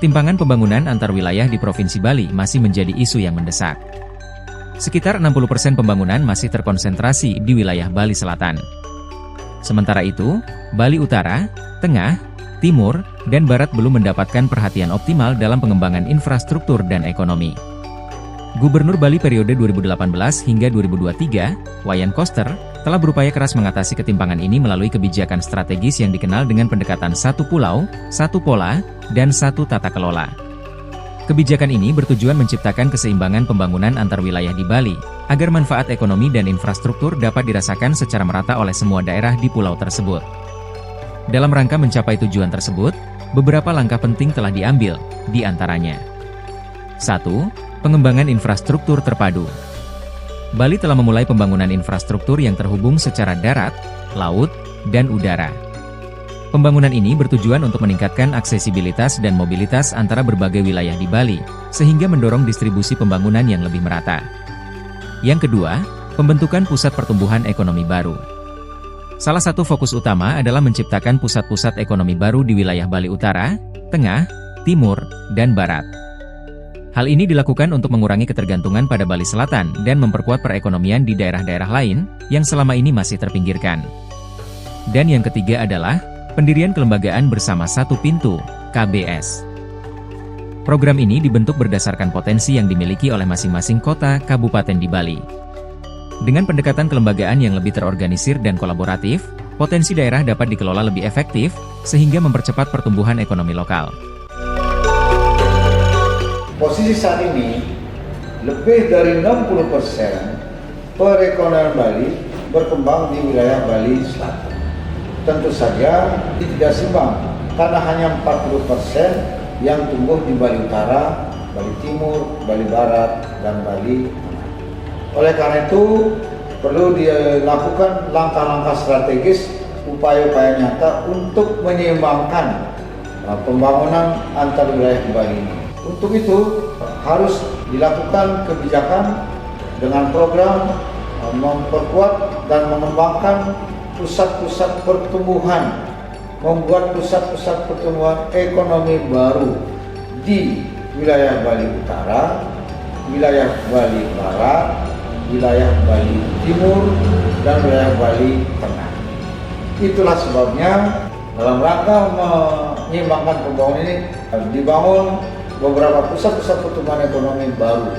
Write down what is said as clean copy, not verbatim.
Ketimpangan pembangunan antar wilayah di Provinsi Bali masih menjadi isu yang mendesak. Sekitar 60% pembangunan masih terkonsentrasi di wilayah Bali Selatan. Sementara itu, Bali Utara, Tengah, Timur, dan Barat belum mendapatkan perhatian optimal dalam pengembangan infrastruktur dan ekonomi. Gubernur Bali periode 2018 hingga 2023, Wayan Koster, telah berupaya keras mengatasi ketimpangan ini melalui kebijakan strategis yang dikenal dengan pendekatan satu pulau, satu pola, dan satu tata kelola. Kebijakan ini bertujuan menciptakan keseimbangan pembangunan antar wilayah di Bali, agar manfaat ekonomi dan infrastruktur dapat dirasakan secara merata oleh semua daerah di pulau tersebut. Dalam rangka mencapai tujuan tersebut, beberapa langkah penting telah diambil, di antaranya. 1. Pengembangan infrastruktur terpadu. Bali telah memulai pembangunan infrastruktur yang terhubung secara darat, laut, dan udara. Pembangunan ini bertujuan untuk meningkatkan aksesibilitas dan mobilitas antara berbagai wilayah di Bali, sehingga mendorong distribusi pembangunan yang lebih merata. Yang kedua, pembentukan pusat pertumbuhan ekonomi baru. Salah satu fokus utama adalah menciptakan pusat-pusat ekonomi baru di wilayah Bali Utara, Tengah, Timur, dan Barat. Hal ini dilakukan untuk mengurangi ketergantungan pada Bali Selatan dan memperkuat perekonomian di daerah-daerah lain yang selama ini masih terpinggirkan. Dan yang ketiga adalah pendirian kelembagaan bersama satu pintu, KBS. Program ini dibentuk berdasarkan potensi yang dimiliki oleh masing-masing kota kabupaten di Bali. Dengan pendekatan kelembagaan yang lebih terorganisir dan kolaboratif, potensi daerah dapat dikelola lebih efektif, sehingga mempercepat pertumbuhan ekonomi lokal. Posisi saat ini, lebih dari 60% perekonomian Bali berkembang di wilayah Bali Selatan. Tentu saja tidak seimbang, karena hanya 40% yang tumbuh di Bali Utara, Bali Timur, Bali Barat, dan Bali Tengah. Oleh karena itu, perlu dilakukan langkah-langkah strategis, upaya-upaya nyata untuk menyeimbangkan pembangunan antar wilayah di Bali ini. Untuk itu, harus dilakukan kebijakan dengan program memperkuat dan mengembangkan pusat-pusat pertumbuhan, membuat pusat-pusat pertumbuhan ekonomi baru di wilayah Bali Utara, wilayah Bali Barat, wilayah Bali Timur, dan wilayah Bali Tengah. Itulah sebabnya dalam rangka menyeimbangkan pembangunan ini dibangun beberapa pusat-pusat pertumbuhan ekonomi baru